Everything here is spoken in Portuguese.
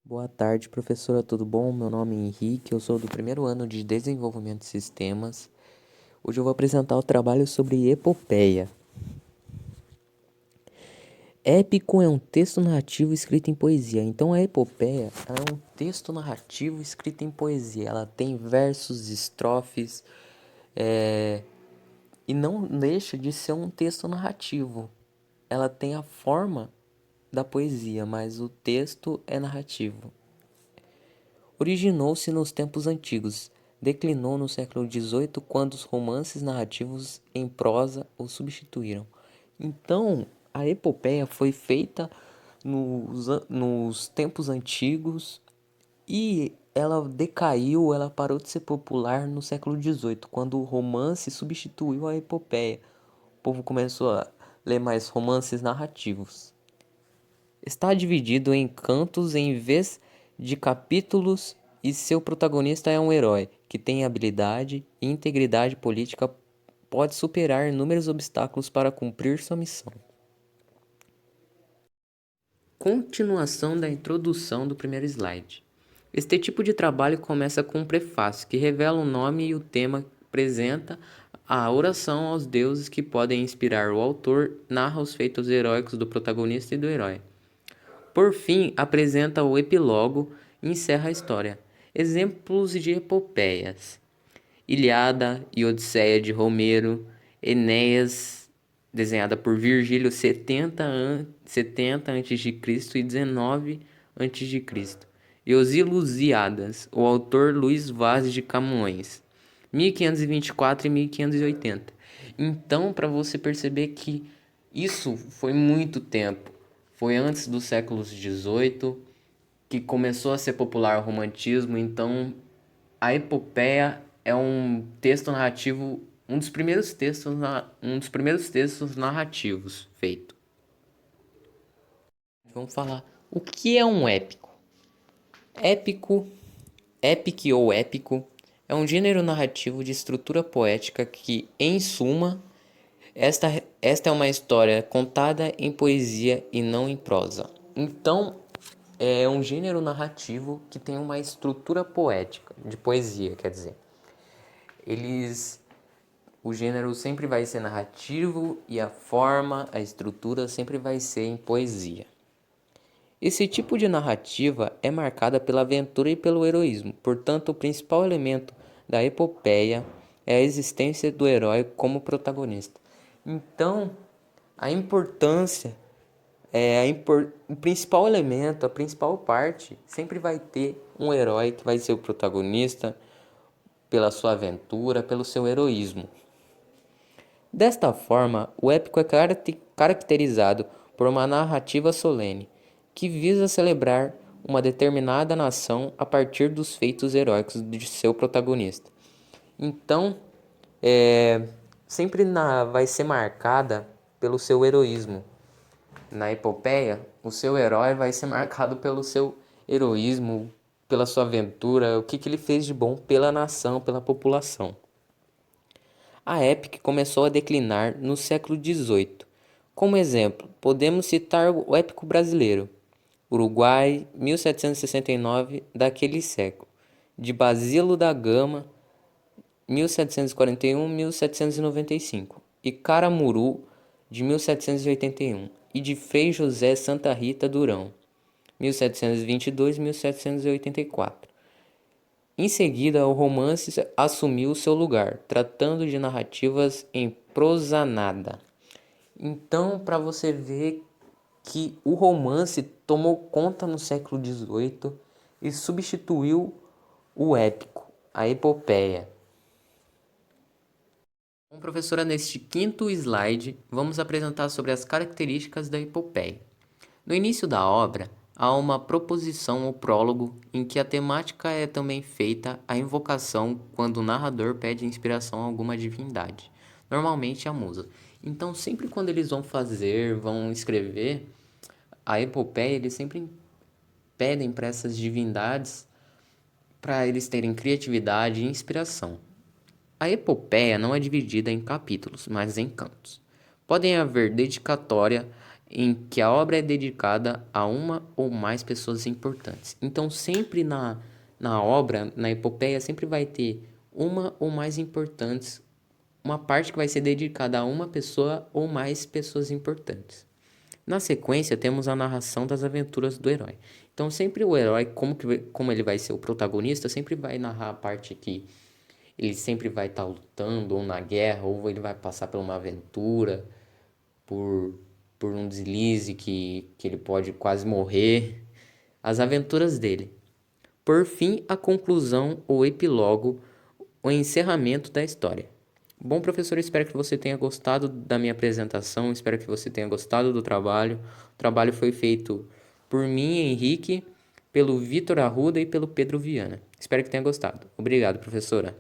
Boa tarde, professora, tudo bom? Meu nome é Henrique, eu sou do primeiro ano de Desenvolvimento de Sistemas. Hoje eu vou apresentar o trabalho sobre epopeia. Épico é um texto narrativo escrito em poesia, então a epopeia é um texto narrativo escrito em poesia. Ela tem versos, estrofes, e não deixa de ser um texto narrativo. Ela tem a forma da poesia, mas o texto é narrativo. Originou-se nos tempos antigos, declinou no século XVIII quando os romances narrativos em prosa o substituíram. Então, a epopeia foi feita nos tempos antigos e ela decaiu, ela parou de ser popular no século XVIII, quando o romance substituiu a epopeia. O povo começou a ler mais romances narrativos. Está dividido em cantos em vez de capítulos e seu protagonista é um herói que tem habilidade e integridade política, pode superar inúmeros obstáculos para cumprir sua missão. Continuação da introdução do primeiro slide. Este tipo de trabalho começa com um prefácio que revela o nome e o tema, apresenta a oração aos deuses que podem inspirar o autor, narra os feitos heróicos do protagonista e do herói. Por fim, apresenta o epílogo e encerra a história. Exemplos de epopeias: Ilíada e Odisseia de Homero, Enéas, desenhada por Virgílio 70 a.C. e 19 a.C. E os Ilusíadas, o autor Luís Vaz de Camões, 1524 e 1580. Então, para você perceber que isso foi muito tempo, foi antes do século XVIII que começou a ser popular o romantismo, então a epopeia é um texto narrativo, um dos primeiros textos narrativos feito. Vamos falar o que é um épico. Épico, épique ou épico, é um gênero narrativo de estrutura poética que, em suma, esta é uma história contada em poesia e não em prosa. Então, é um gênero narrativo que tem uma estrutura poética, de poesia, quer dizer. Eles O gênero sempre vai ser narrativo e a forma, a estrutura sempre vai ser em poesia. Esse tipo de narrativa é marcada pela aventura e pelo heroísmo, portanto, o principal elemento da epopeia é a existência do herói como protagonista. Então, a importância o principal elemento, a principal parte, sempre vai ter um herói que vai ser o protagonista pela sua aventura, pelo seu heroísmo. Desta forma, o épico é caracterizado por uma narrativa solene, que visa celebrar uma determinada nação a partir dos feitos heróicos de seu protagonista. Então, é, vai ser marcada pelo seu heroísmo. Na epopeia, o seu herói vai ser marcado pelo seu heroísmo, pela sua aventura, o que ele fez de bom pela nação, pela população. A épica começou a declinar no século XVIII. Como exemplo, podemos citar o épico brasileiro, Uruguai, 1769, daquele século, de Basílio da Gama, 1741-1795, e Caramuru, de 1781, e de Frei José Santa Rita Durão, 1722-1784. Em seguida, o romance assumiu seu lugar, tratando de narrativas em prosanada. Então, para você ver que o romance tomou conta no século XVIII e substituiu o épico, a epopeia. Bom, professora, neste quinto slide, vamos apresentar sobre as características da epopeia. No início da obra, há uma proposição ou prólogo em que a temática é também feita a invocação quando o narrador pede inspiração a alguma divindade, normalmente a musa. Então, sempre quando eles vão escrever a epopeia, eles sempre pedem para essas divindades para eles terem criatividade e inspiração. A epopeia não é dividida em capítulos, mas em cantos. Podem haver dedicatória em que a obra é dedicada a uma ou mais pessoas importantes. Então, sempre na obra, na epopeia, sempre vai ter uma ou mais importantes, uma parte que vai ser dedicada a uma pessoa ou mais pessoas importantes. Na sequência, temos a narração das aventuras do herói. Então, sempre o herói, como ele vai ser o protagonista, sempre vai narrar a parte que ele sempre vai estar lutando, ou na guerra, ou ele vai passar por uma aventura, por, por um deslize que ele pode quase morrer. As aventuras dele. Por fim, a conclusão, o epílogo, o encerramento da história. Bom, professor, espero que você tenha gostado da minha apresentação, espero que você tenha gostado do trabalho. O trabalho foi feito por mim, Henrique, pelo Vitor Arruda e pelo Pedro Viana. Espero que tenha gostado. Obrigado, professora.